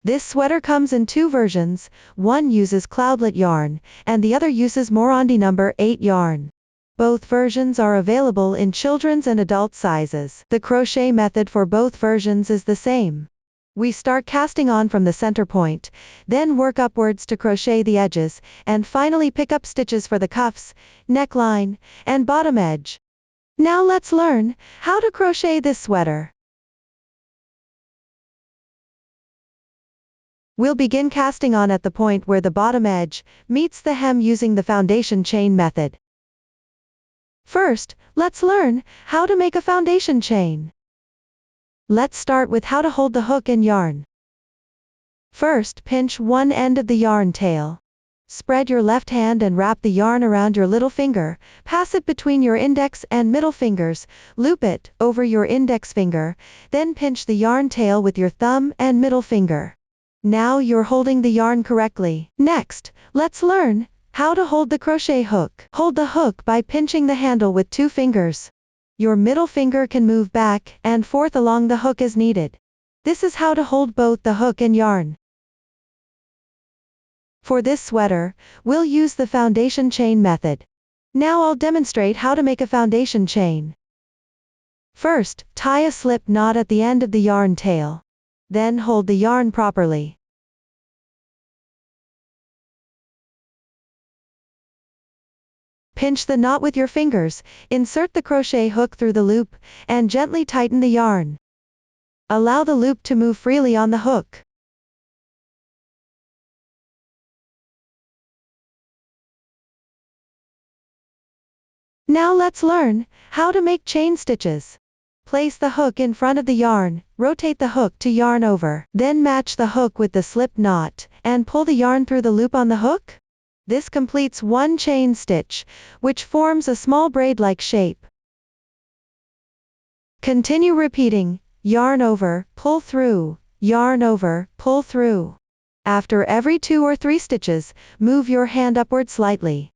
This sweater comes in two versions, one uses Cloudlet yarn, and the other uses Morandi number 8 yarn. Both versions are available in children's and adult sizes. The crochet method for both versions is the same. We start casting on from the center point, then work upwards to crochet the edges, and finally pick up stitches for the cuffs, neckline, and bottom edge. Now let's learn how to crochet this sweater. We'll begin casting on at the point where the bottom edge meets the hem using the foundation chain method. First, let's learn how to make a foundation chain. Let's start with how to hold the hook in yarn. First, pinch one end of the yarn tail. Spread your left hand and wrap the yarn around your little finger, pass it between your index and middle fingers, loop it over your index finger, then pinch the yarn tail with your thumb and middle finger. Now you're holding the yarn correctly. Next, let's learn how to hold the crochet hook. Hold the hook by pinching the handle with 2 fingers. Your middle finger can move back and forth along the hook as needed. This is how to hold both the hook and yarn. For this sweater, we'll use the foundation chain method. Now I'll demonstrate how to make a foundation chain. First, tie a slip knot at the end of the yarn tail. Then hold the yarn properly. Pinch the knot with your fingers, insert the crochet hook through the loop, and gently tighten the yarn. Allow the loop to move freely on the hook. Now let's learn how to make chain stitches. Place the hook in front of the yarn, rotate the hook to yarn over, then match the hook with the slip knot, and pull the yarn through the loop on the hook. This completes one chain stitch, which forms a small braid-like shape. Continue repeating, yarn over, pull through, yarn over, pull through. After every 2 or 3 stitches, move your hand upward slightly.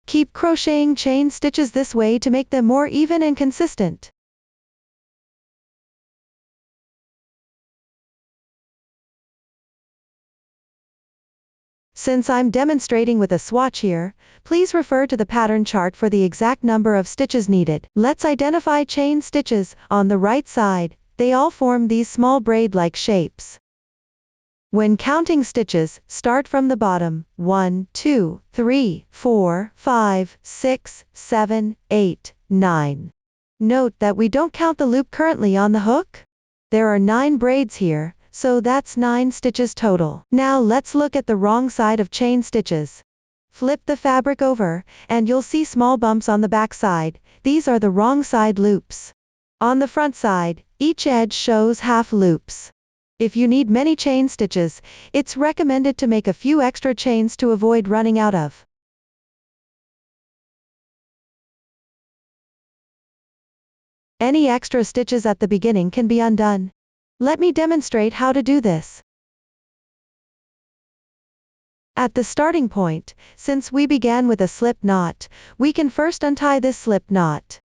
Keep crocheting chain stitches this way to make them more even and consistent. Since I'm demonstrating with a swatch here, please refer to the pattern chart for the exact number of stitches needed. Let's identify chain stitches. On the right side, they all form these small braid-like shapes. When counting stitches, start from the bottom, 1, 2, 3, 4, 5, 6, 7, 8, 9. Note that we don't count the loop currently on the hook. There are 9 braids here, so that's 9 stitches total. Now let's look at the wrong side of chain stitches. Flip the fabric over, and you'll see small bumps on the back side. These are the wrong side loops. On the front side, each edge shows half loops. If you need many chain stitches, it's recommended to make a few extra chains to avoid running out of. Any extra stitches at the beginning can be undone. Let me demonstrate how to do this. At the starting point, since we began with a slip knot, we can first untie this slip knot.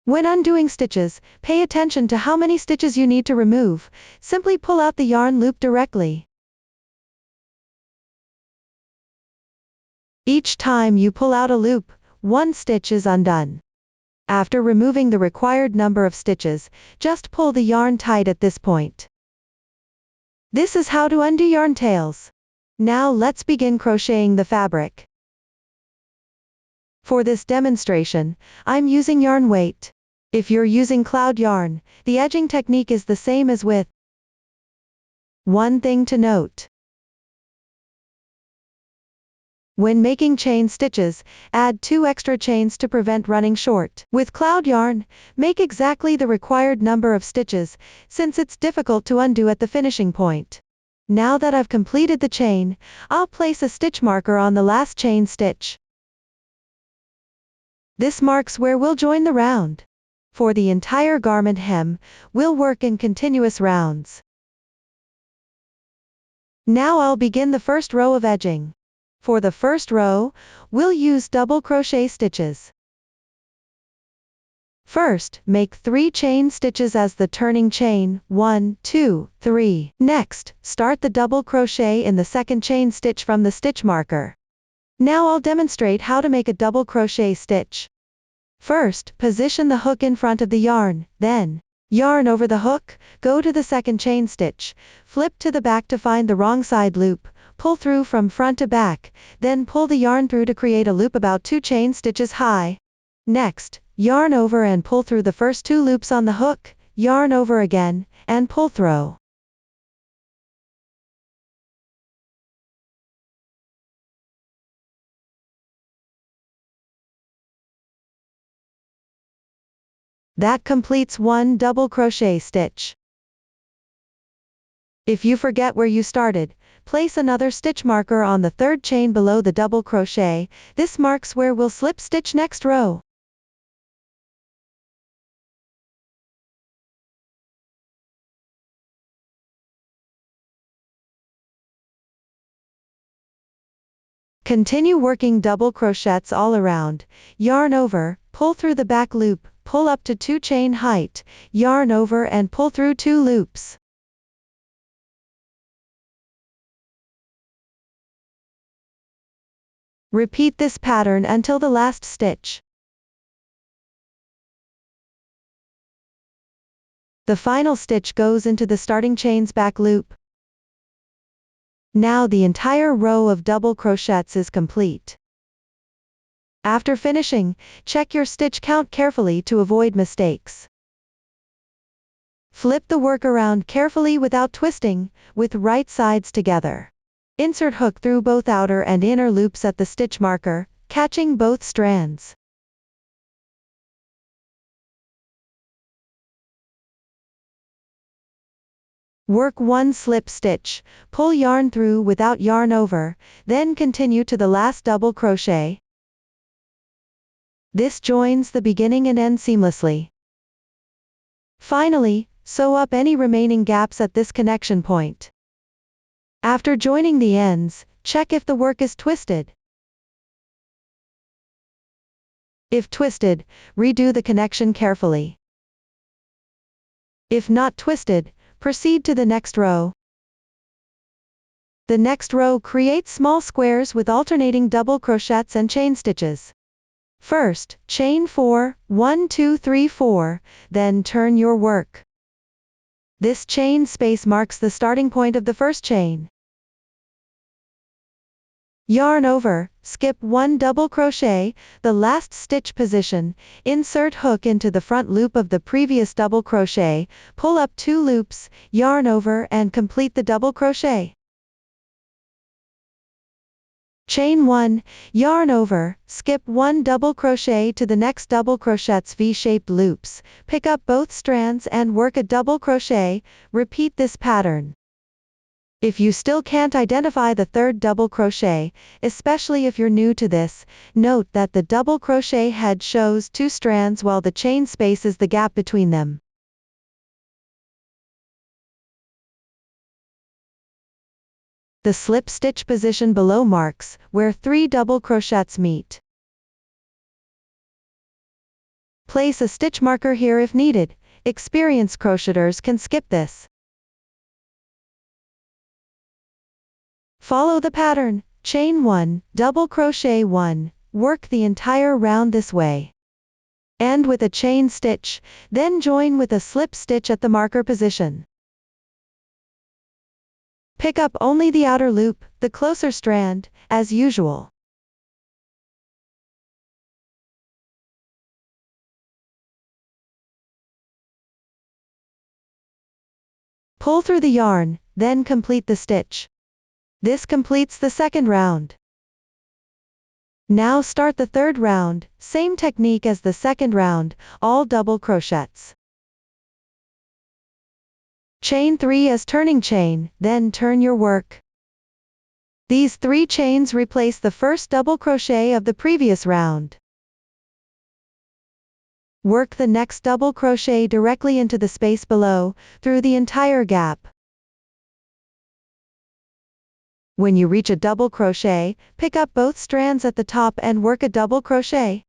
When undoing stitches, pay attention to how many stitches you need to remove. Simply pull out the yarn loop directly. Each time you pull out a loop, 1 stitch is undone. After removing the required number of stitches, just pull the yarn tight at this point. This is how to undo yarn tails. Now let's begin crocheting the fabric. For this demonstration, I'm using yarn weight. If you're using cloud yarn, the edging technique is the same as with. One thing to note. When making chain stitches, add 2 extra chains to prevent running short. With cloud yarn, make exactly the required number of stitches, since it's difficult to undo at the finishing point. Now that I've completed the chain, I'll place a stitch marker on the last chain stitch. This marks where we'll join the round. For the entire garment hem, we'll work in continuous rounds. Now I'll begin the first row of edging. For the first row, we'll use double crochet stitches. First, make 3 chain stitches as the turning chain, 1, 2, 3. Next, start the double crochet in the second chain stitch from the stitch marker. Now I'll demonstrate how to make a double crochet stitch. First, position the hook in front of the yarn, then, yarn over the hook, go to the second chain stitch, flip to the back to find the wrong side loop, pull through from front to back, then pull the yarn through to create a loop about 2 chain stitches high. Next, yarn over and pull through the first 2 loops on the hook, yarn over again, and pull through. That completes 1 double crochet stitch. If you forget where you started, place another stitch marker on the 3rd chain below the double crochet. This marks where we'll slip stitch next row. Continue working double crochets all around, yarn over, pull through the back loop, pull up to 2 chain height, yarn over and pull through 2 loops. Repeat this pattern until the last stitch. The final stitch goes into the starting chain's back loop. Now the entire row of double crochets is complete. After finishing, check your stitch count carefully to avoid mistakes. Flip the work around carefully without twisting, with right sides together. Insert hook through both outer and inner loops at the stitch marker, catching both strands. Work 1 slip stitch, pull yarn through without yarn over, then continue to the last double crochet. This joins the beginning and end seamlessly. Finally, sew up any remaining gaps at this connection point. After joining the ends, check if the work is twisted. If twisted, redo the connection carefully. If not twisted, proceed to the next row. The next row creates small squares with alternating double crochets and chain stitches. First, chain 4, 1, 2, 3, 4, then turn your work. This chain space marks the starting point of the first chain. Yarn over, skip 1 double crochet, the last stitch position, insert hook into the front loop of the previous double crochet, pull up 2 loops, yarn over and complete the double crochet. Chain 1, yarn over, skip 1 double crochet to the next double crochet's V-shaped loops, pick up both strands and work a double crochet, repeat this pattern. If you still can't identify the 3rd double crochet, especially if you're new to this, note that the double crochet head shows 2 strands while the chain space is the gap between them. The slip stitch position below marks where 3 double crochets meet. Place a stitch marker here if needed. Experienced crocheters can skip this. Follow the pattern, chain 1, double crochet 1, work the entire round this way. End with a chain stitch, then join with a slip stitch at the marker position. Pick up only the outer loop, the closer strand, as usual. Pull through the yarn, then complete the stitch. This completes the second round. Now start the third round, same technique as the second round, all double crochets. Chain 3 as turning chain, then turn your work. These 3 chains replace the first double crochet of the previous round. Work the next double crochet directly into the space below, through the entire gap. When you reach a double crochet, pick up both strands at the top and work a double crochet.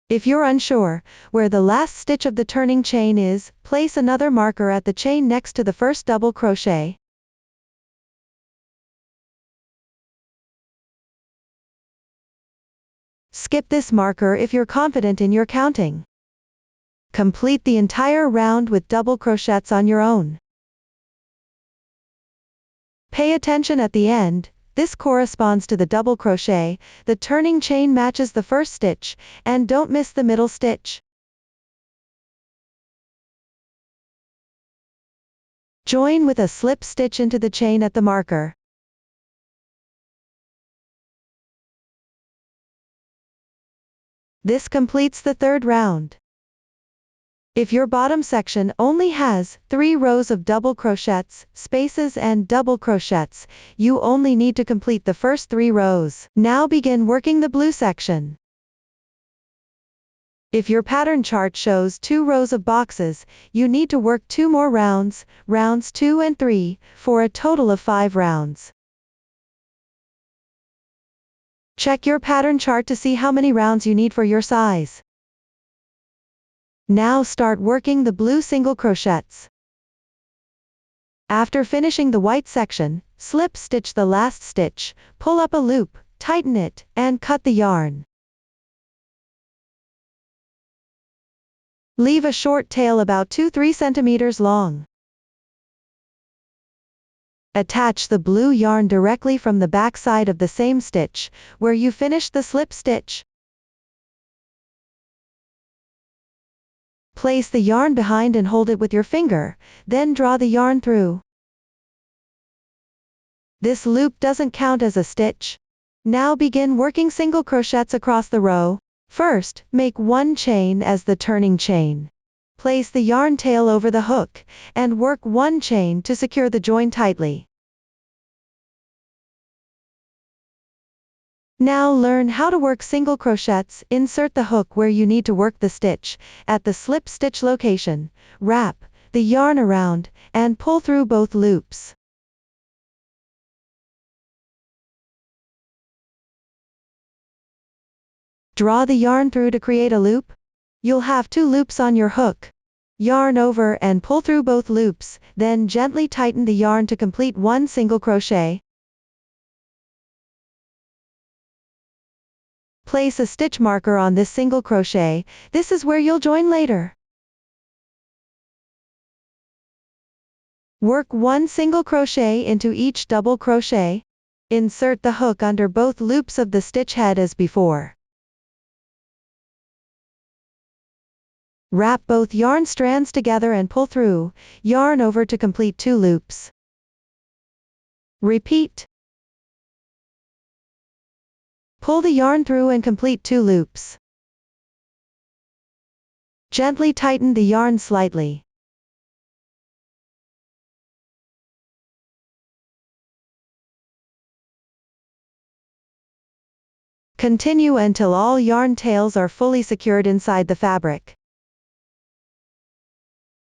If you're unsure where the last stitch of the turning chain is, place another marker at the chain next to the first double crochet. Skip this marker if you're confident in your counting. Complete the entire round with double crochets on your own. Pay attention at the end. This corresponds to the double crochet, the turning chain matches the first stitch, and don't miss the middle stitch. Join with a slip stitch into the chain at the marker. This completes the third round. If your bottom section only has 3 rows of double crochets, spaces and double crochets, you only need to complete the first 3 rows. Now begin working the blue section. If your pattern chart shows 2 rows of boxes, you need to work 2 more rounds, rounds 2 and 3, for a total of 5 rounds. Check your pattern chart to see how many rounds you need for your size. Now start working the blue single crochets. After finishing the white section, slip stitch the last stitch, pull up a loop, tighten it, and cut the yarn. Leave a short tail about 2-3 centimeters long. Attach the blue yarn directly from the back side of the same stitch, where you finished the slip stitch. Place the yarn behind and hold it with your finger, then draw the yarn through. This loop doesn't count as a stitch. Now begin working single crochets across the row. First, make 1 chain as the turning chain. Place the yarn tail over the hook, and work 1 chain to secure the join tightly. Now learn how to work single crochets. Insert the hook where you need to work the stitch, at the slip stitch location, wrap the yarn around, and pull through both loops. Draw the yarn through to create a loop. You'll have 2 loops on your hook. Yarn over and pull through both loops, then gently tighten the yarn to complete 1 single crochet. Place a stitch marker on this single crochet. This is where you'll join later. Work 1 single crochet into each double crochet. Insert the hook under both loops of the stitch head as before. Wrap both yarn strands together and pull through, yarn over to complete 2 loops. Repeat. Pull the yarn through and complete 2 loops. Gently tighten the yarn slightly. Continue until all yarn tails are fully secured inside the fabric.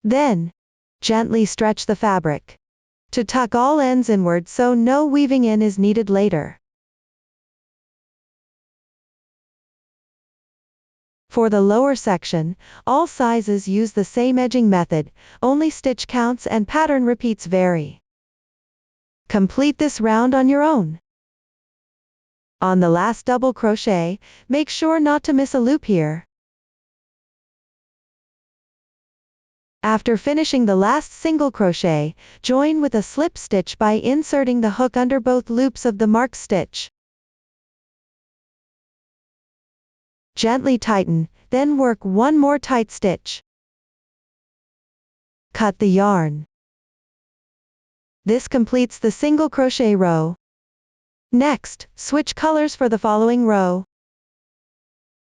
Then, gently stretch the fabric to tuck all ends inward so no weaving in is needed later. For the lower section, all sizes use the same edging method, only stitch counts and pattern repeats vary. Complete this round on your own. On the last double crochet, make sure not to miss a loop here. After finishing the last single crochet, join with a slip stitch by inserting the hook under both loops of the marked stitch. Gently tighten, then work 1 more tight stitch. Cut the yarn. This completes the single crochet row. Next, switch colors for the following row.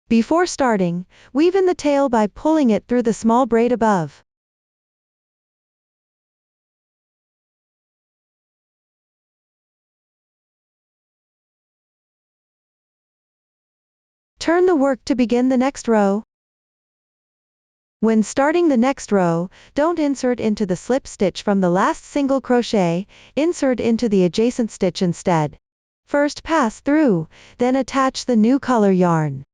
Before starting, weave in the tail by pulling it through the small braid above. Turn the work to begin the next row. When starting the next row, don't insert into the slip stitch from the last single crochet, insert into the adjacent stitch instead. First pass through, then attach the new color yarn.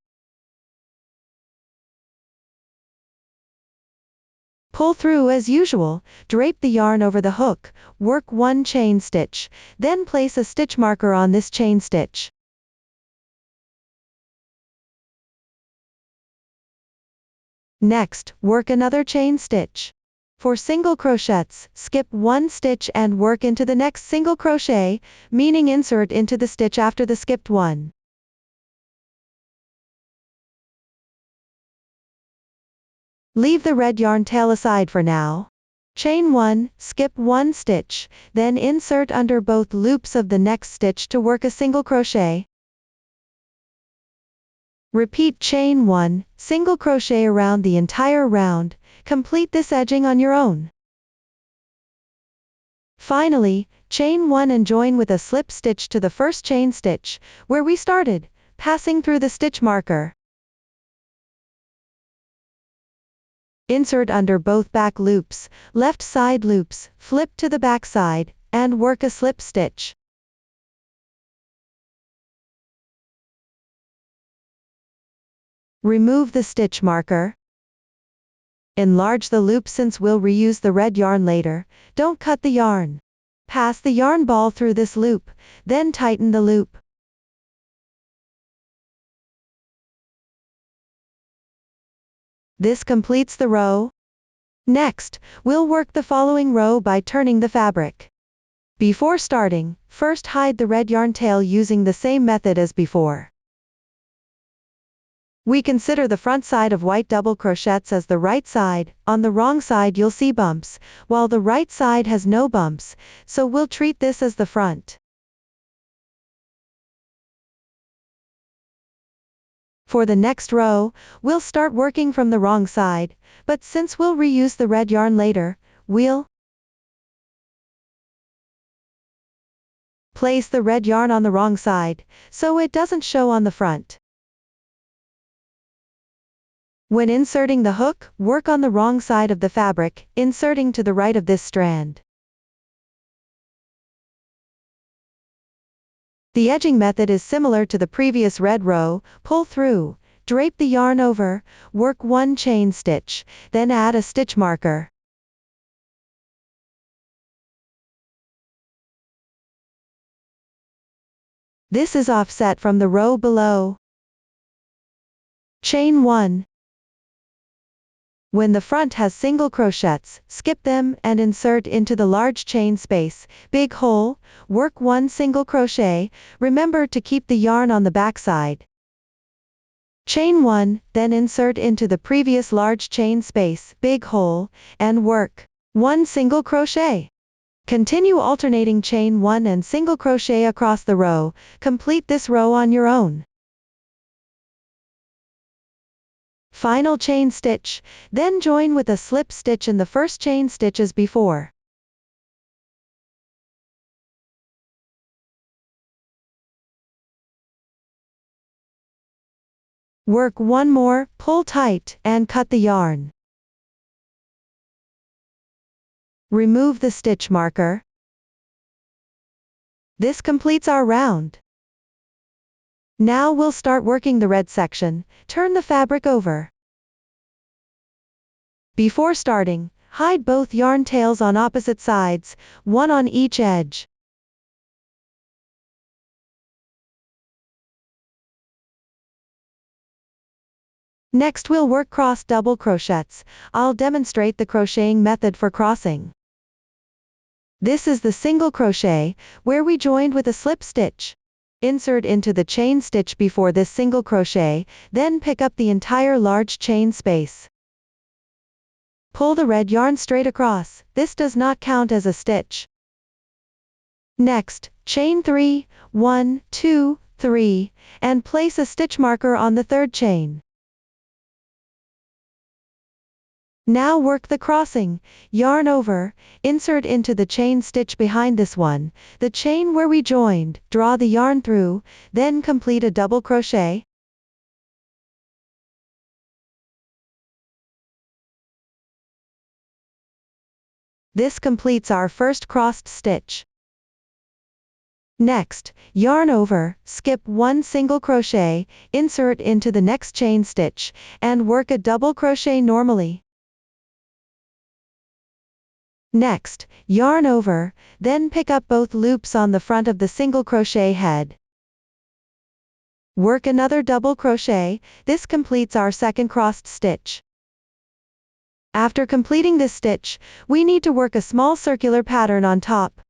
Pull through as usual, drape the yarn over the hook, work 1 chain stitch, then place a stitch marker on this chain stitch. Next, work another chain stitch. For single crochets, skip 1 stitch and work into the next single crochet, meaning insert into the stitch after the skipped one. Leave the red yarn tail aside for now. Chain 1, skip 1 stitch, then insert under both loops of the next stitch to work a single crochet. Repeat chain 1, single crochet around the entire round, complete this edging on your own. Finally, chain 1 and join with a slip stitch to the first chain stitch, where we started, passing through the stitch marker. Insert under both back loops, left side loops, flip to the back side, and work a slip stitch. Remove the stitch marker. Enlarge the loop since we'll reuse the red yarn later, don't cut the yarn. Pass the yarn ball through this loop, then tighten the loop. This completes the row. Next, we'll work the following row by turning the fabric. Before starting, first hide the red yarn tail using the same method as before. We consider the front side of white double crochets as the right side, on the wrong side you'll see bumps, while the right side has no bumps, so we'll treat this as the front. For the next row, we'll start working from the wrong side, but since we'll reuse the red yarn later, we'll place the red yarn on the wrong side, so it doesn't show on the front. When inserting the hook, work on the wrong side of the fabric, inserting to the right of this strand. The edging method is similar to the previous red row, pull through, drape the yarn over, work 1 chain stitch, then add a stitch marker. This is offset from the row below. Chain 1. When the front has single crochets, skip them and insert into the large chain space, big hole, work 1 single crochet, remember to keep the yarn on the back side. Chain 1, then insert into the previous large chain space, big hole, and work 1 single crochet. Continue alternating chain 1 and single crochet across the row, complete this row on your own. Final chain stitch, then join with a slip stitch in the first chain stitch as before. Work 1 more, pull tight, and cut the yarn. Remove the stitch marker. This completes our round. Now we'll start working the red section, turn the fabric over. Before starting, hide both yarn tails on opposite sides, one on each edge. Next we'll work cross double crochets. I'll demonstrate the crocheting method for crossing. This is the single crochet, where we joined with a slip stitch. Insert into the chain stitch before this single crochet, then pick up the entire large chain space. Pull the red yarn straight across, this does not count as a stitch. Next, chain 3, 1, 2, 3, and place a stitch marker on the third chain. Now work the crossing, yarn over, insert into the chain stitch behind this one, the chain where we joined, draw the yarn through, then complete a double crochet. This completes our first crossed stitch. Next, yarn over, skip one single crochet, insert into the next chain stitch, and work a double crochet normally. Next, yarn over, then pick up both loops on the front of the single crochet head. Work another double crochet, this completes our second crossed stitch. After completing this stitch, we need to work a small circular pattern on top.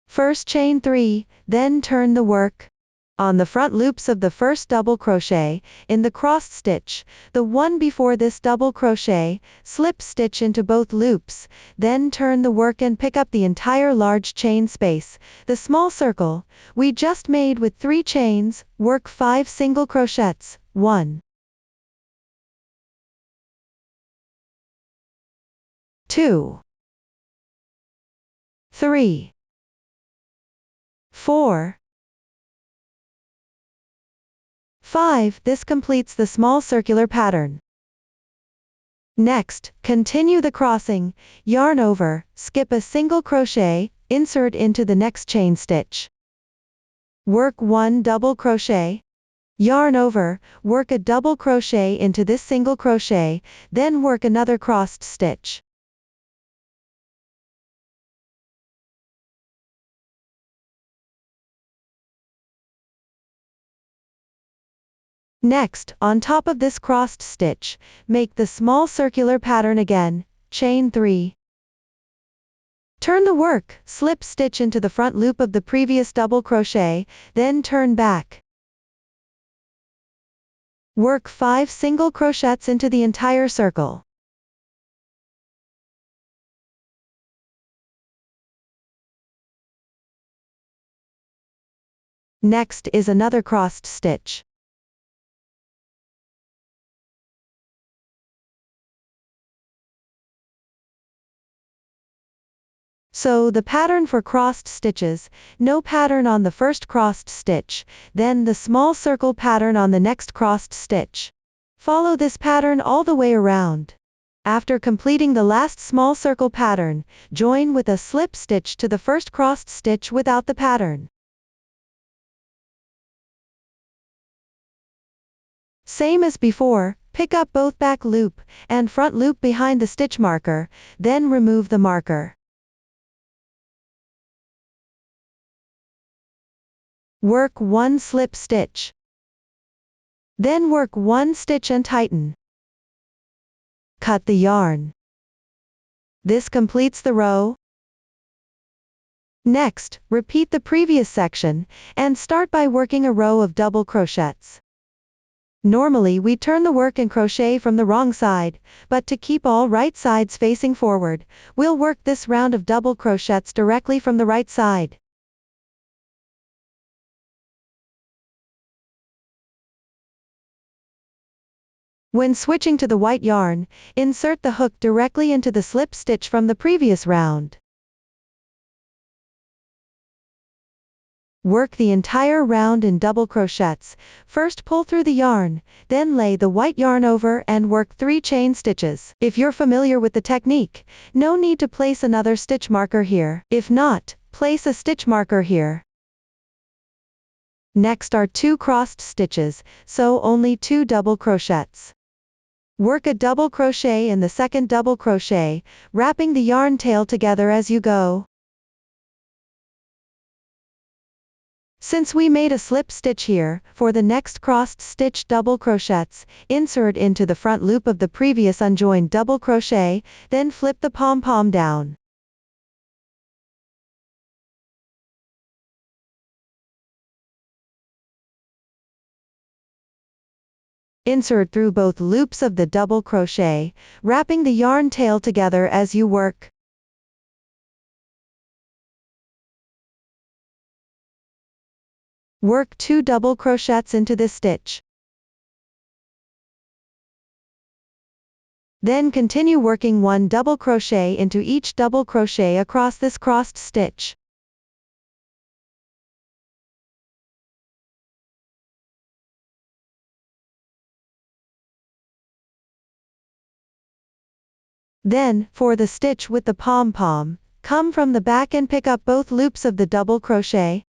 First chain 3, then turn the work. On the front loops of the first double crochet, in the crossed stitch, the one before this double crochet, slip stitch into both loops, then turn the work and pick up the entire large chain space, the small circle, we just made with 3 chains, work 5 single crochets, 1, 2, 3, 4, 5. This completes the small circular pattern. Next, continue the crossing, yarn over, skip a single crochet, insert into the next chain stitch. Work 1 double crochet, yarn over, work a double crochet into this single crochet, then work another crossed stitch. Next, on top of this crossed stitch, make the small circular pattern again, chain 3. Turn the work, slip stitch into the front loop of the previous double crochet, then turn back. Work 5 single crochets into the entire circle. Next is another crossed stitch. So the pattern for crossed stitches, no pattern on the first crossed stitch, then the small circle pattern on the next crossed stitch. Follow this pattern all the way around. After completing the last small circle pattern, join with a slip stitch to the first crossed stitch without the pattern. Same as before, pick up both back loop and front loop behind the stitch marker, then remove the marker. Work 1 slip stitch. Then work 1 stitch and tighten. Cut the yarn. This completes the row. Next, repeat the previous section, and start by working a row of double crochets. Normally we turn the work and crochet from the wrong side, but to keep all right sides facing forward, we'll work this round of double crochets directly from the right side. When switching to the white yarn, insert the hook directly into the slip stitch from the previous round. Work the entire round in double crochets, first pull through the yarn, then lay the white yarn over and work 3 chain stitches. If you're familiar with the technique, no need to place another stitch marker here. If not, place a stitch marker here. Next are 2 crossed stitches, so only 2 double crochets. Work a double crochet in the second double crochet, wrapping the yarn tail together as you go. Since we made a slip stitch here, for the next crossed stitch double crochets, insert into the front loop of the previous unjoined double crochet, then flip the pom-pom down. Insert through both loops of the double crochet, wrapping the yarn tail together as you work. Work 2 double crochets into this stitch. Then continue working 1 double crochet into each double crochet across this crossed stitch. Then, for the stitch with the pom-pom, come from the back and pick up both loops of the double crochet.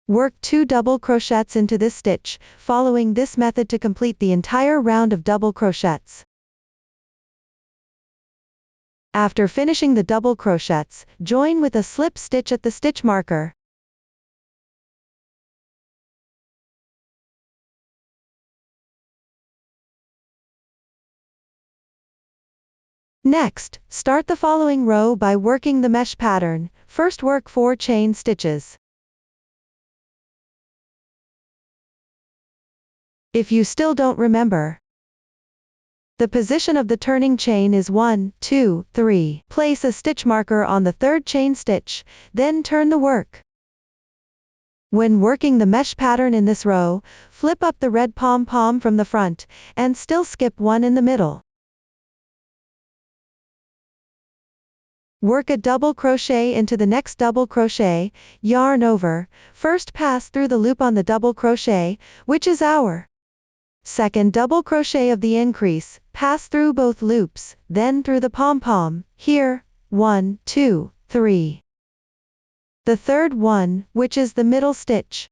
Work 2 double crochets into this stitch, following this method to complete the entire round of double crochets. After finishing the double crochets, join with a slip stitch at the stitch marker. Next, start the following row by working the mesh pattern. First work 4 chain stitches. If you still don't remember, the position of the turning chain is 1, 2, 3. Place a stitch marker on the third chain stitch, then turn the work. When working the mesh pattern in this row, flip up the red pom-pom from the front, and still skip one in the middle. Work a double crochet into the next double crochet, yarn over, first pass through the loop on the double crochet, which is our second double crochet of the increase, pass through both loops, then through the pom-pom, here, 1, 2, 3. The third one, which is the middle stitch.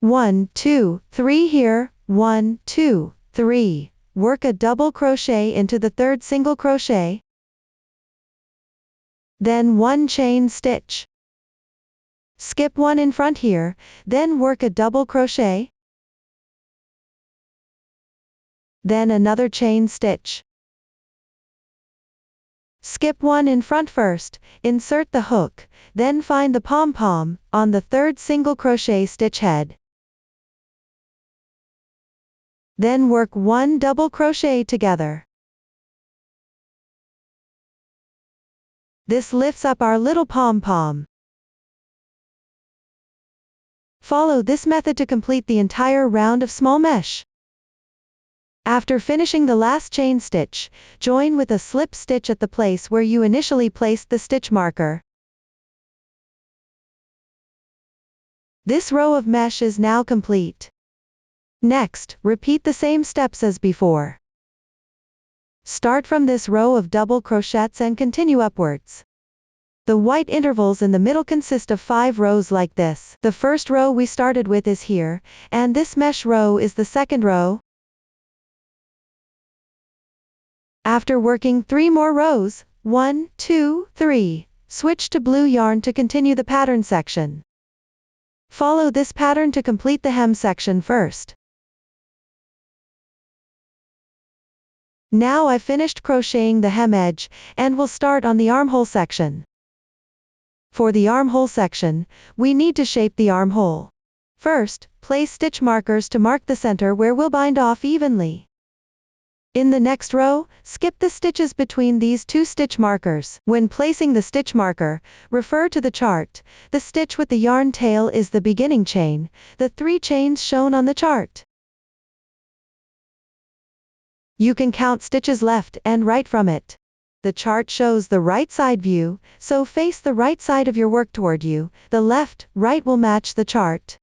1, 2, 3 here, 1, 2, 3. Work a double crochet into the third single crochet. Then 1 chain stitch. Skip one in front here, then work a double crochet. Then another chain stitch. Skip one in front first, insert the hook, then find the pom-pom, on the third single crochet stitch head. Then work 1 double crochet together. This lifts up our little pom-pom. Follow this method to complete the entire round of small mesh. After finishing the last chain stitch, join with a slip stitch at the place where you initially placed the stitch marker. This row of mesh is now complete. Next, repeat the same steps as before. Start from this row of double crochets and continue upwards. The white intervals in the middle consist of 5 rows like this. The first row we started with is here, and this mesh row is the second row. After working 3 more rows, 1, 2, 3, switch to blue yarn to continue the pattern section. Follow this pattern to complete the hem section first. Now I've finished crocheting the hem edge, and we'll start on the armhole section. For the armhole section, we need to shape the armhole. First, place stitch markers to mark the center where we'll bind off evenly. In the next row, skip the stitches between these 2 stitch markers. When placing the stitch marker, refer to the chart. The stitch with the yarn tail is the beginning chain, the 3 chains shown on the chart. You can count stitches left and right from it. The chart shows the right side view, so face the right side of your work toward you. The left, right will match the chart.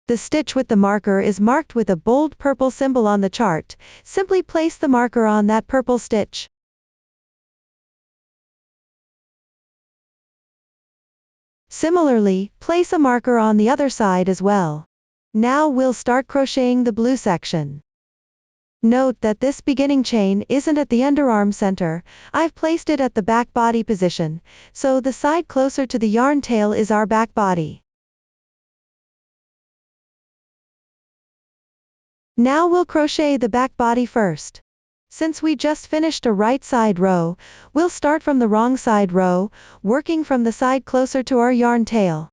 The stitch with the marker is marked with a bold purple symbol on the chart. Simply place the marker on that purple stitch. Similarly, place a marker on the other side as well. Now we'll start crocheting the blue section. Note that this beginning chain isn't at the underarm center. I've placed it at the back body position, so the side closer to the yarn tail is our back body. Now we'll crochet the back body first. Since we just finished a right side row, we'll start from the wrong side row, working from the side closer to our yarn tail.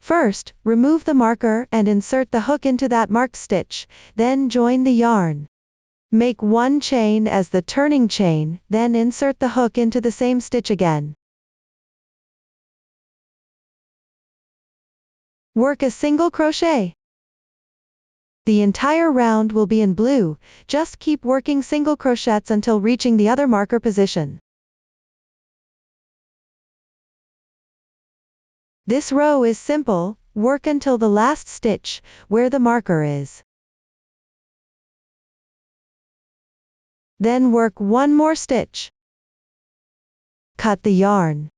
First, remove the marker and insert the hook into that marked stitch, then join the yarn. Make 1 chain as the turning chain, then insert the hook into the same stitch again. Work a single crochet. The entire round will be in blue, just keep working single crochets until reaching the other marker position. This row is simple, work until the last stitch, where the marker is. Then work one more stitch. Cut the yarn.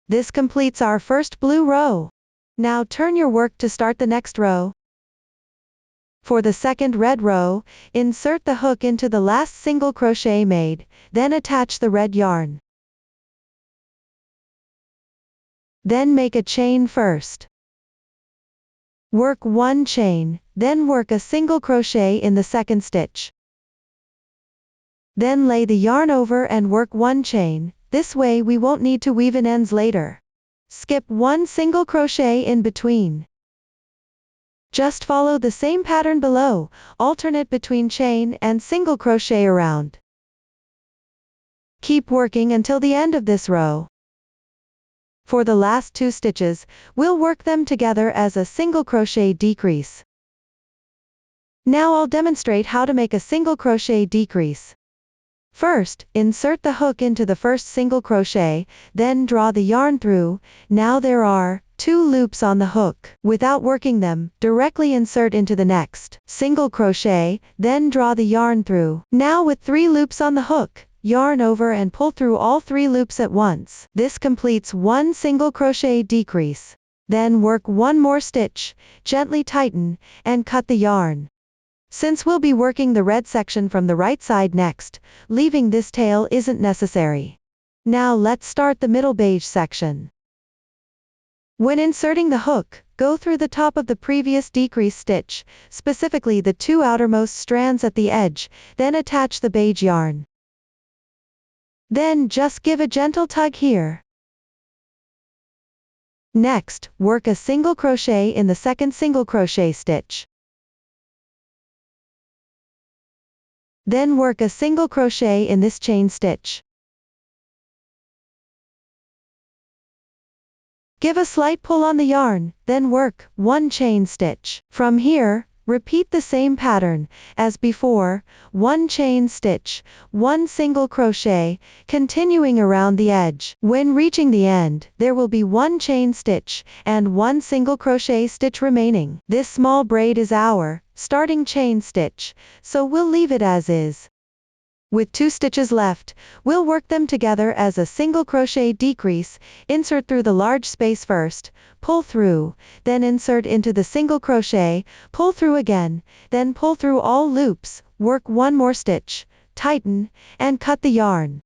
This completes our first blue row. Now turn your work to start the next row. For the second red row, insert the hook into the last single crochet made, then attach the red yarn. Then make a chain first. Work one chain, then work a single crochet in the second stitch. Then lay the yarn over and work one chain, this way we won't need to weave in ends later. Skip one single crochet in between. Just follow the same pattern below, alternate between chain and single crochet around. Keep working until the end of this row. For the last 2 stitches, we'll work them together as a single crochet decrease. Now I'll demonstrate how to make a single crochet decrease. First, insert the hook into the first single crochet, then draw the yarn through. Now there are 2 loops on the hook. Without working them, directly insert into the next single crochet, then draw the yarn through. Now with 3 loops on the hook, yarn over and pull through all 3 loops at once. This completes one single crochet decrease. Then work one more stitch, gently tighten, and cut the yarn. Since we'll be working the red section from the right side next, leaving this tail isn't necessary. Now let's start the middle beige section. When inserting the hook, go through the top of the previous decrease stitch, specifically the 2 outermost strands at the edge, then attach the beige yarn. Then just give a gentle tug here. Next, work a single crochet in the second single crochet stitch. Then work a single crochet in this chain stitch. Give a slight pull on the yarn, then work one chain stitch. From here, repeat the same pattern as before, one chain stitch, one single crochet, continuing around the edge. When reaching the end, there will be one chain stitch and one single crochet stitch remaining. This small braid is our starting chain stitch, so we'll leave it as is. With 2 stitches left, we'll work them together as a single crochet decrease. Insert through the large space first, pull through, then insert into the single crochet, pull through again, then pull through all loops, work one more stitch, tighten, and cut the yarn.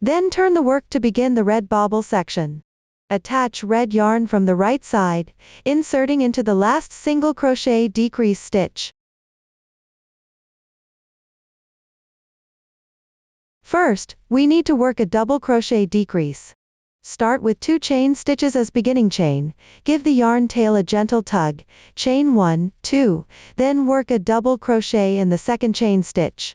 Then turn the work to begin the red bobble section. Attach red yarn from the right side, inserting into the last single crochet decrease stitch. First, we need to work a double crochet decrease. Start with 2 chain stitches as beginning chain, give the yarn tail a gentle tug, chain 1, 2, then work a double crochet in the second chain stitch.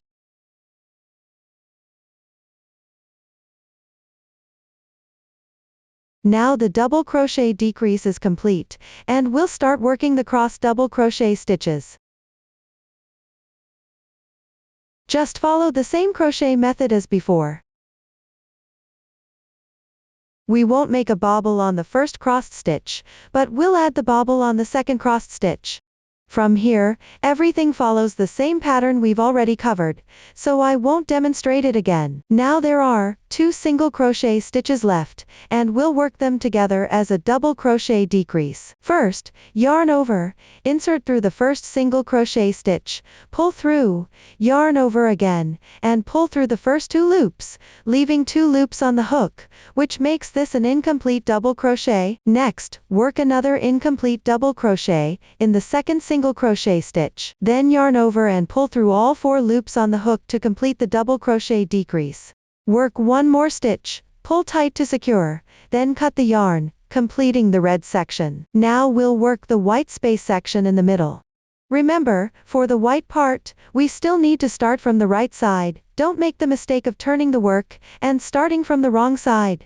Now the double crochet decrease is complete, and we'll start working the cross double crochet stitches. Just follow the same crochet method as before. We won't make a bobble on the first crossed stitch, but we'll add the bobble on the second crossed stitch. From here, everything follows the same pattern we've already covered, so I won't demonstrate it again. Now there are 2 single crochet stitches left, and we'll work them together as a double crochet decrease. First, yarn over, insert through the first single crochet stitch, pull through, yarn over again, and pull through the first 2 loops, leaving 2 loops on the hook, which makes this an incomplete double crochet. Next, work another incomplete double crochet in the second single crochet stitch. Then yarn over and pull through all 4 loops on the hook to complete the double crochet decrease. Work one more stitch, pull tight to secure, then cut the yarn, completing the red section. Now we'll work the white space section in the middle. Remember, for the white part, we still need to start from the right side. Don't make the mistake of turning the work and starting from the wrong side.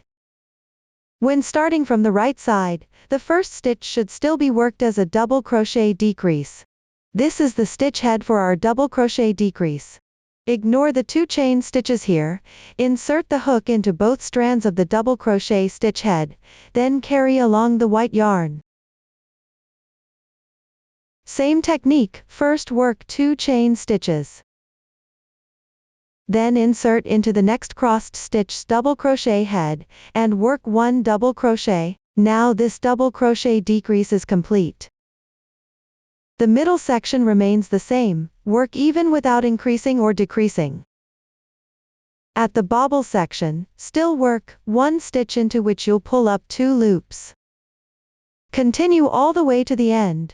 When starting from the right side, the first stitch should still be worked as a double crochet decrease. This is the stitch head for our double crochet decrease. Ignore the 2 chain stitches here, insert the hook into both strands of the double crochet stitch head, then carry along the white yarn. Same technique, first work 2 chain stitches. Then insert into the next crossed stitch double crochet head, and work 1 double crochet. Now this double crochet decrease is complete. The middle section remains the same, work even without increasing or decreasing. At the bobble section, still work 1 stitch into which you'll pull up 2 loops. Continue all the way to the end.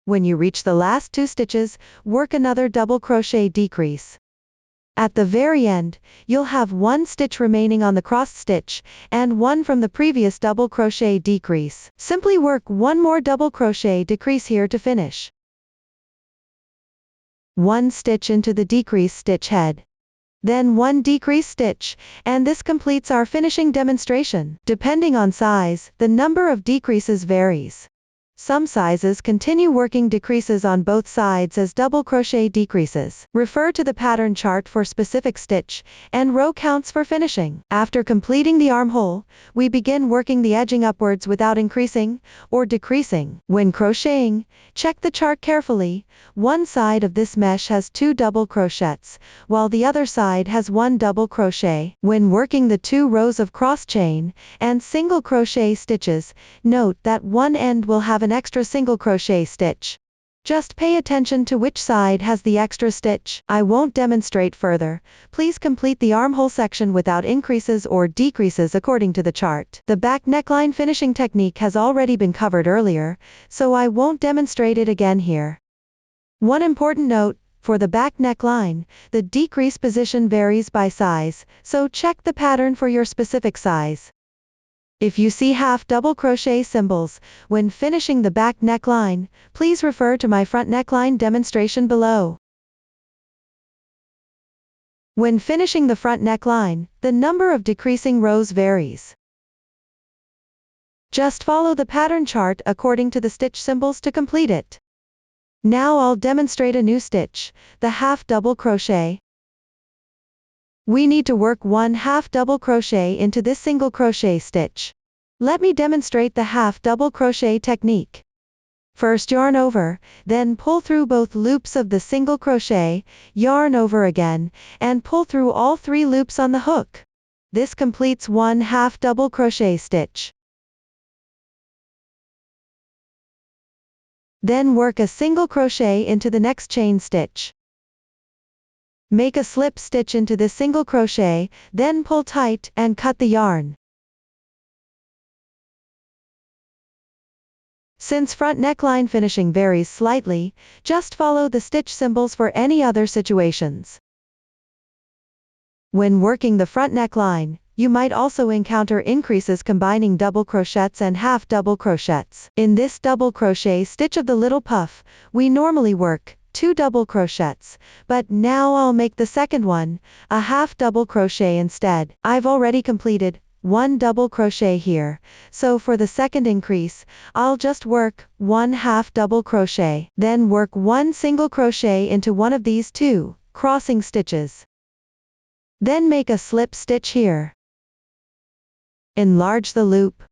When you reach the last 2 stitches, work another double crochet decrease. At the very end, you'll have 1 stitch remaining on the crossed stitch, and 1 from the previous double crochet decrease. Simply work 1 more double crochet decrease here to finish. 1 stitch into the decrease stitch head. Then 1 decrease stitch, and this completes our finishing demonstration. Depending on size, the number of decreases varies. Some sizes continue working decreases on both sides as double crochet decreases. Refer to the pattern chart for specific stitch and row counts for finishing. After completing the armhole, we begin working the edging upwards without increasing or decreasing. When crocheting, check the chart carefully. One side of this mesh has 2 double crochets, while the other side has 1 double crochet. When working the 2 rows of cross chain and single crochet stitches, note that one end will have an extra single crochet stitch. Just pay attention to which side has the extra stitch. I won't demonstrate further. Please complete the armhole section without increases or decreases according to the chart. The back neckline finishing technique has already been covered earlier, so I won't demonstrate it again here. One important note, for the back neckline, the decrease position varies by size, so check the pattern for your specific size. If you see half double crochet symbols when finishing the back neckline, please refer to my front neckline demonstration below. When finishing the front neckline, the number of decreasing rows varies. Just follow the pattern chart according to the stitch symbols to complete it. Now I'll demonstrate a new stitch, the half double crochet. We need to work 1 half double crochet into this single crochet stitch. Let me demonstrate the half double crochet technique. First yarn over, then pull through both loops of the single crochet, yarn over again, and pull through all 3 loops on the hook. This completes 1 half double crochet stitch. Then work a single crochet into the next chain stitch. Make a slip stitch into this single crochet, then pull tight and cut the yarn. Since front neckline finishing varies slightly, just follow the stitch symbols for any other situations. When working the front neckline, you might also encounter increases combining double crochets and half double crochets. In this double crochet stitch of the little puff, we normally work 2 double crochets, but now I'll make the second one a half double crochet instead. I've already completed 1 double crochet here, so for the second increase, I'll just work 1 half double crochet, then work 1 single crochet into one of these 2 crossing stitches. Then make a slip stitch here. Enlarge the loop.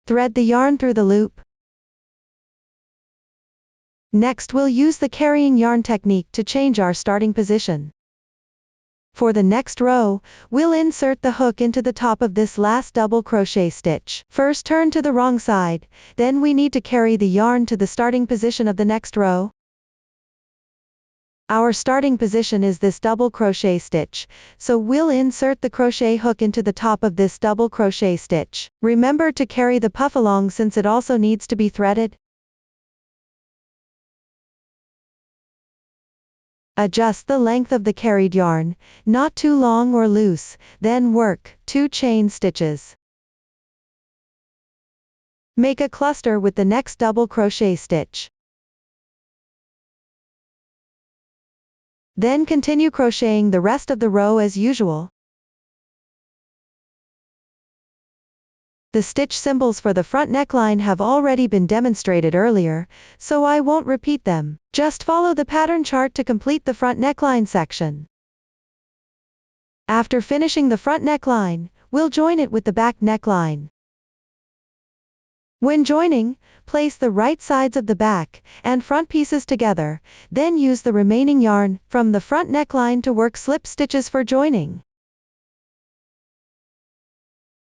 Thread the yarn through the loop. Next we'll use the carrying yarn technique to change our starting position. For the next row, we'll insert the hook into the top of this last double crochet stitch. First turn to the wrong side, then we need to carry the yarn to the starting position of the next row. Our starting position is this double crochet stitch, so we'll insert the crochet hook into the top of this double crochet stitch. Remember to carry the puff along since it also needs to be threaded. Adjust the length of the carried yarn, not too long or loose, then work 2 chain stitches. Make a cluster with the next double crochet stitch. Then continue crocheting the rest of the row as usual. The stitch symbols for the front neckline have already been demonstrated earlier, so I won't repeat them. Just follow the pattern chart to complete the front neckline section. After finishing the front neckline, we'll join it with the back neckline. When joining, place the right sides of the back and front pieces together, then use the remaining yarn from the front neckline to work slip stitches for joining.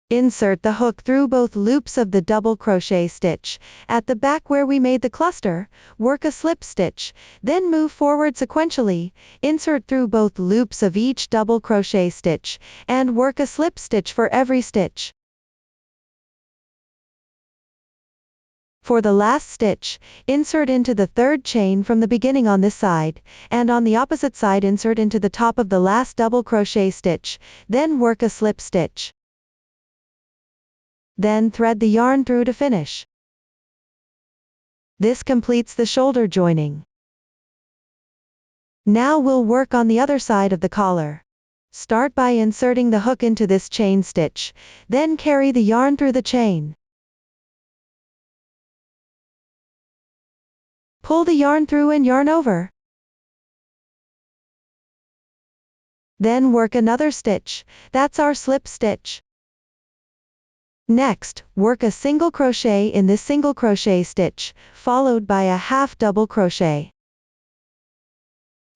Insert the hook through both loops of the double crochet stitch. At the back where we made the cluster, work a slip stitch, then move forward sequentially, insert through both loops of each double crochet stitch, and work a slip stitch for every stitch. For the last stitch, insert into the third chain from the beginning on this side, and on the opposite side insert into the top of the last double crochet stitch, then work a slip stitch. Then thread the yarn through to finish. This completes the shoulder joining. Now we'll work on the other side of the collar. Start by inserting the hook into this chain stitch, then carry the yarn through the chain. Pull the yarn through and yarn over. Then work another stitch, that's our slip stitch. Next, work a single crochet in this single crochet stitch, followed by a half double crochet.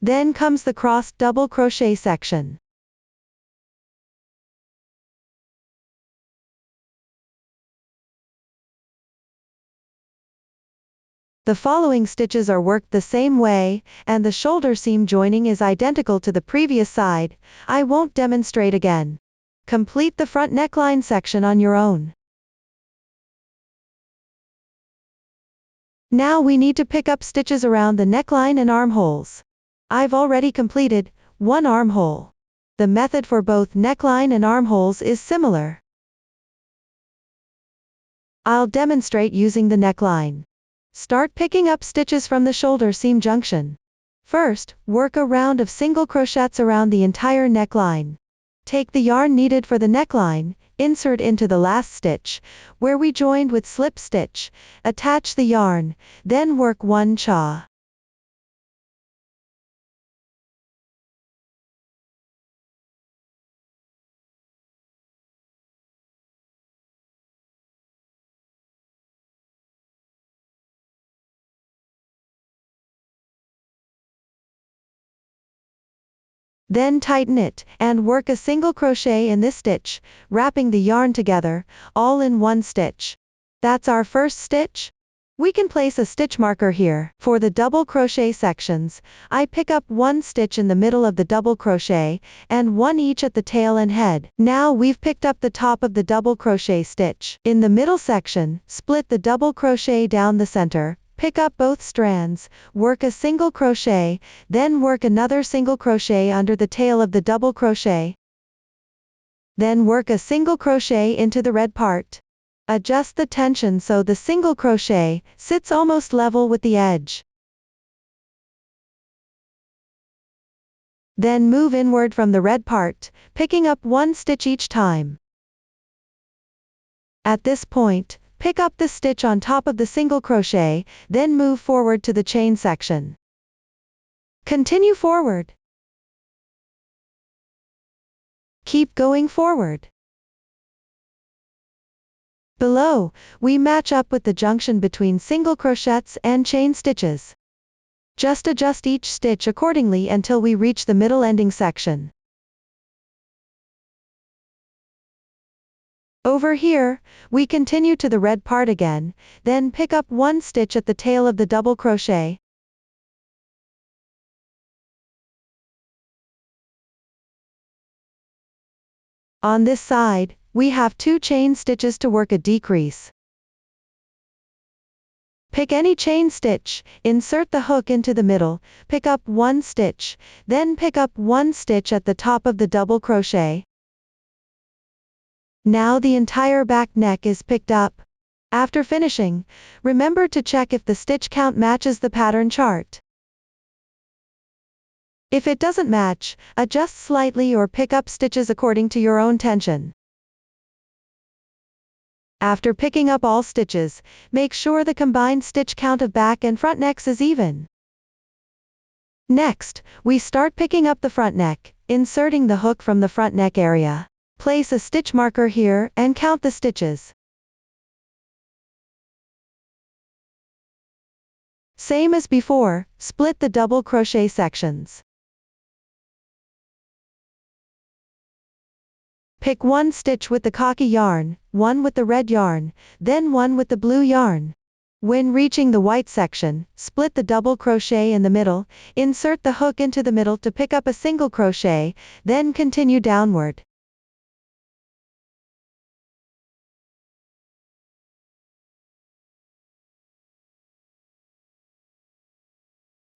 Then comes the crossed double crochet section. The following stitches are worked the same way, and the shoulder seam joining is identical to the previous side. I won't demonstrate again. Complete the front neckline section on your own. Now we need to pick up stitches around the neckline and armholes. I've already completed one armhole. The method for both neckline and armholes is similar. I'll demonstrate using the neckline. Start picking up stitches from the shoulder seam junction. First, work a round of single crochets around the entire neckline. Take the yarn needed for the neckline, insert into the last stitch, where we joined with slip stitch, attach the yarn, then work one chaw. Then tighten it, and work a single crochet in this stitch, wrapping the yarn together, all in one stitch. That's our first stitch. We can place a stitch marker here. For the double crochet sections, I pick up one stitch in the middle of the double crochet, and one each at the tail and head. Now we've picked up the top of the double crochet stitch. In the middle section, split the double crochet down the center, pick up both strands, work a single crochet, then work another single crochet under the tail of the double crochet. Then work a single crochet into the red part. Adjust the tension so the single crochet sits almost level with the edge. Then move inward from the red part, picking up one stitch each time. At this point, pick up the stitch on top of the single crochet, then move forward to the chain section. Continue forward. Keep going forward. Below, we match up with the junction between single crochets and chain stitches. Just adjust each stitch accordingly until we reach the middle ending section. Over here, we continue to the red part again, then pick up one stitch at the tail of the double crochet. On this side, we have 2 chain stitches to work a decrease. Pick any chain stitch, insert the hook into the middle, pick up one stitch, then pick up one stitch at the top of the double crochet. Now the entire back neck is picked up. After finishing, remember to check if the stitch count matches the pattern chart. If it doesn't match, adjust slightly or pick up stitches according to your own tension. After picking up all stitches, make sure the combined stitch count of back and front necks is even. Next, we start picking up the front neck, inserting the hook from the front neck area. Place a stitch marker here and count the stitches. Same as before, split the double crochet sections. Pick one stitch with the khaki yarn, one with the red yarn, then one with the blue yarn. When reaching the white section, split the double crochet in the middle, insert the hook into the middle to pick up a single crochet, then continue downward.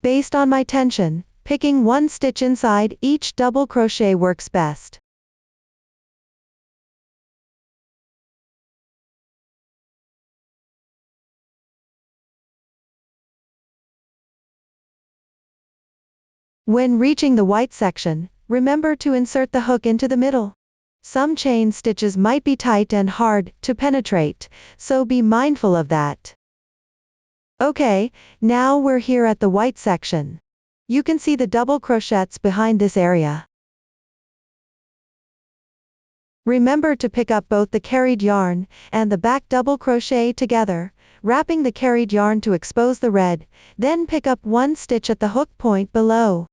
Based on my tension, picking one stitch inside each double crochet works best. When reaching the white section, remember to insert the hook into the middle. Some chain stitches might be tight and hard to penetrate, so be mindful of that. Okay, now we're here at the white section. You can see the double crochets behind this area. Remember to pick up both the carried yarn and the back double crochet together, wrapping the carried yarn to expose the red, then pick up one stitch at the hook point below.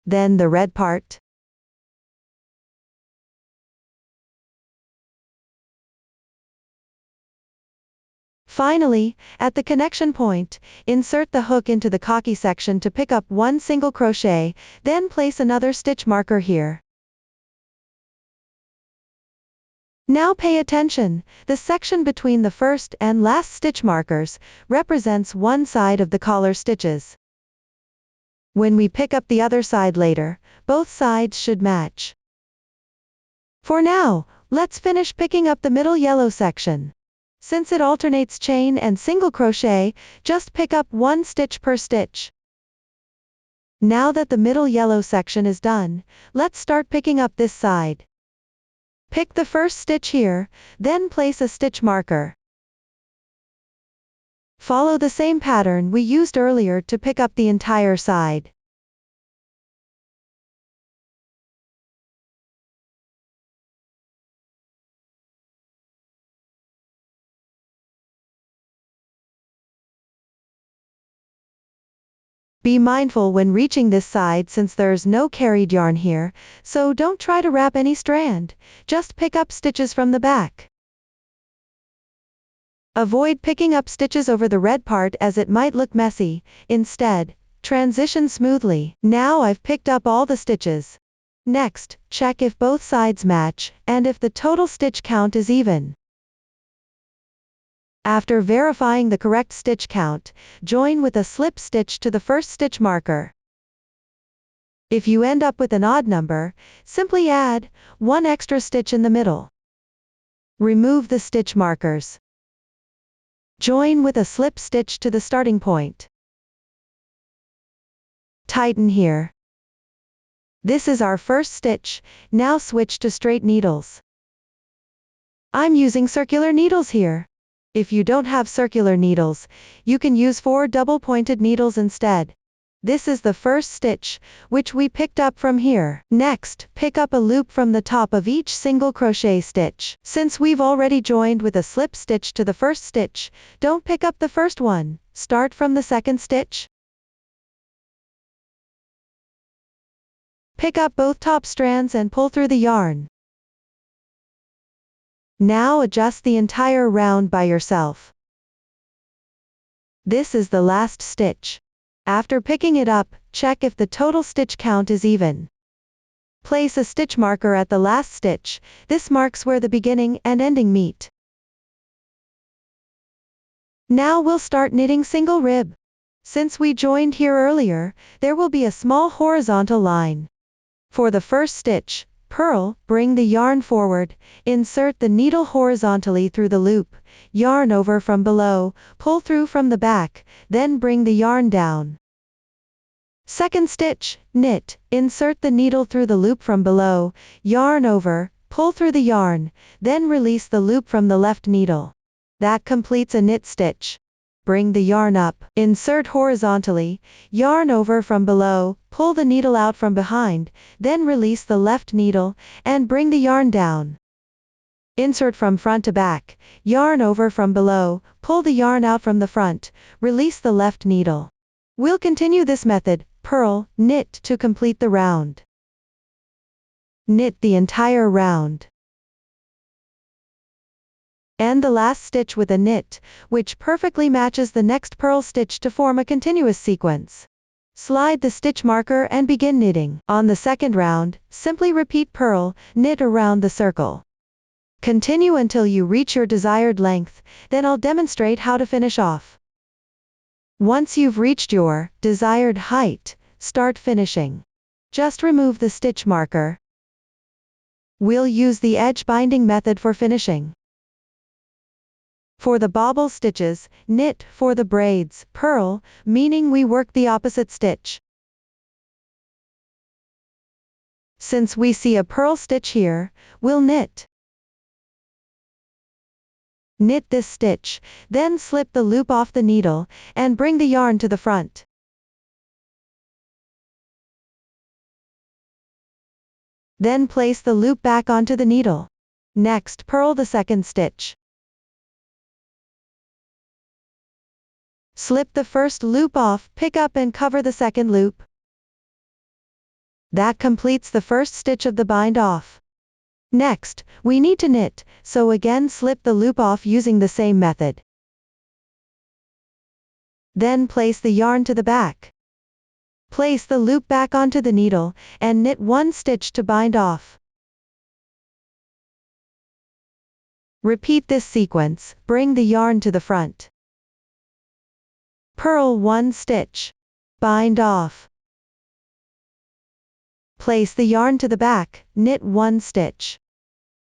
Then the red part. Finally, at the connection point, insert the hook into the khaki section to pick up one single crochet, then place another stitch marker here. Now pay attention, the section between the first and last stitch markers represents one side of the collar stitches. When we pick up the other side later, both sides should match. For now, let's finish picking up the middle yellow section. Since it alternates chain and single crochet, just pick up one stitch per stitch. Now that the middle yellow section is done, let's start picking up this side. Pick the first stitch here, then place a stitch marker. Follow the same pattern we used earlier to pick up the entire side. Be mindful when reaching this side since there's no carried yarn here, so don't try to wrap any strand, just pick up stitches from the back. Avoid picking up stitches over the red part as it might look messy, instead, transition smoothly. Now I've picked up all the stitches. Next, check if both sides match, and if the total stitch count is even. After verifying the correct stitch count, join with a slip stitch to the first stitch marker. If you end up with an odd number, simply add one extra stitch in the middle. Remove the stitch markers. Join with a slip stitch to the starting point. Tighten here. This is our first stitch, now switch to straight needles. I'm using circular needles here. If you don't have circular needles, you can use 4 double-pointed needles instead. This is the first stitch, which we picked up from here. Next, pick up a loop from the top of each single crochet stitch. Since we've already joined with a slip stitch to the first stitch, don't pick up the first one, start from the second stitch. Pick up both top strands and pull through the yarn. Now adjust the entire round by yourself. This is the last stitch. After picking it up, check if the total stitch count is even. Place a stitch marker at the last stitch, this marks where the beginning and ending meet. Now we'll start knitting single rib. Since we joined here earlier, there will be a small horizontal line. For the first stitch, purl, bring the yarn forward, insert the needle horizontally through the loop, yarn over from below, pull through from the back, then bring the yarn down. Second stitch, knit, insert the needle through the loop from below, yarn over, pull through the yarn, then release the loop from the left needle. That completes a knit stitch. Bring the yarn up, insert horizontally, yarn over from below, pull the needle out from behind, then release the left needle, and bring the yarn down. Insert from front to back, yarn over from below, pull the yarn out from the front, release the left needle. We'll continue this method, purl, knit to complete the round. Knit the entire round. End the last stitch with a knit, which perfectly matches the next purl stitch to form a continuous sequence. Slide the stitch marker and begin knitting. On the second round, simply repeat purl, knit around the circle. Continue until you reach your desired length, then I'll demonstrate how to finish off. Once you've reached your desired height, start finishing. Just remove the stitch marker. We'll use the edge binding method for finishing. For the bobble stitches, knit. For the braids, purl, meaning we work the opposite stitch. Since we see a purl stitch here, we'll knit. Knit this stitch, then slip the loop off the needle, and bring the yarn to the front. Then place the loop back onto the needle. Next, purl the second stitch. Slip the first loop off, pick up and cover the second loop. That completes the first stitch of the bind off. Next, we need to knit, so again slip the loop off using the same method. Then place the yarn to the back. Place the loop back onto the needle, and knit one stitch to bind off. Repeat this sequence, bring the yarn to the front. Purl one stitch. Bind off. Place the yarn to the back, knit one stitch.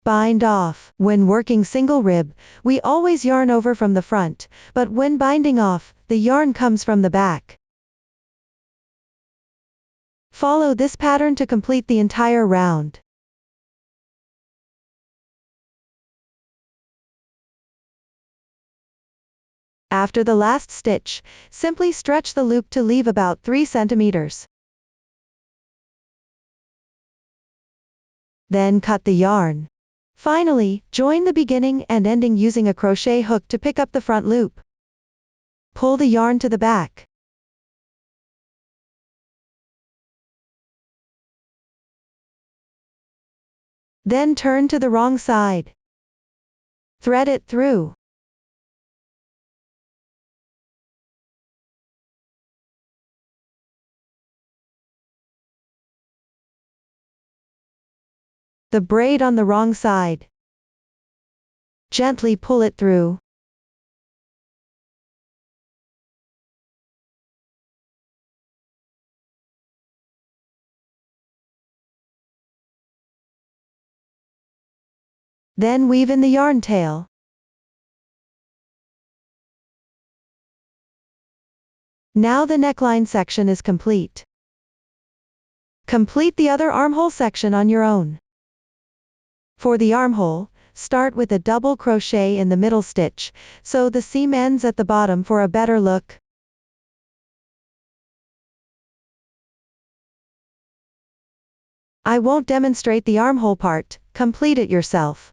Bind off. When working single rib, we always yarn over from the front, but when binding off, the yarn comes from the back. Follow this pattern to complete the entire round. After the last stitch, simply stretch the loop to leave about 3 centimeters. Then cut the yarn. Finally, join the beginning and ending using a crochet hook to pick up the front loop. Pull the yarn to the back. Then turn to the wrong side. Thread it through. The braid on the wrong side. Gently pull it through. Then weave in the yarn tail. Now the neckline section is complete. Complete the other armhole section on your own. For the armhole, start with a double crochet in the middle stitch, so the seam ends at the bottom for a better look. I won't demonstrate the armhole part, complete it yourself.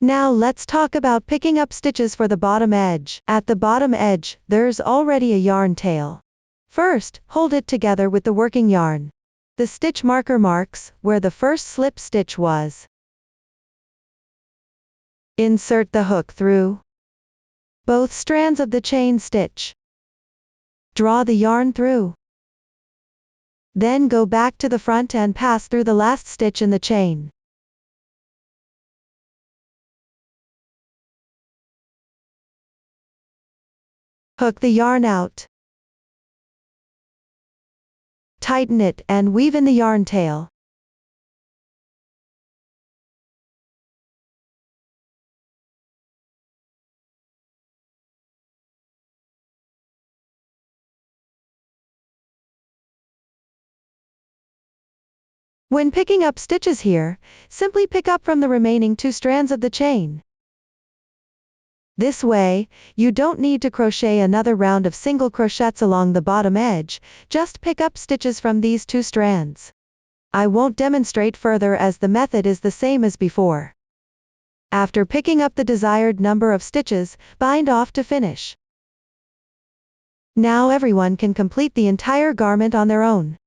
Now let's talk about picking up stitches for the bottom edge. At the bottom edge, there's already a yarn tail. First, hold it together with the working yarn. The stitch marker marks where the first slip stitch was. Insert the hook through both strands of the chain stitch. Draw the yarn through. Then go back to the front and pass through the last stitch in the chain. Hook the yarn out. Tighten it and weave in the yarn tail. When picking up stitches here, simply pick up from the remaining 2 strands of the chain. This way, you don't need to crochet another round of single crochets along the bottom edge, just pick up stitches from these 2 strands. I won't demonstrate further as the method is the same as before. After picking up the desired number of stitches, bind off to finish. Now everyone can complete the entire garment on their own.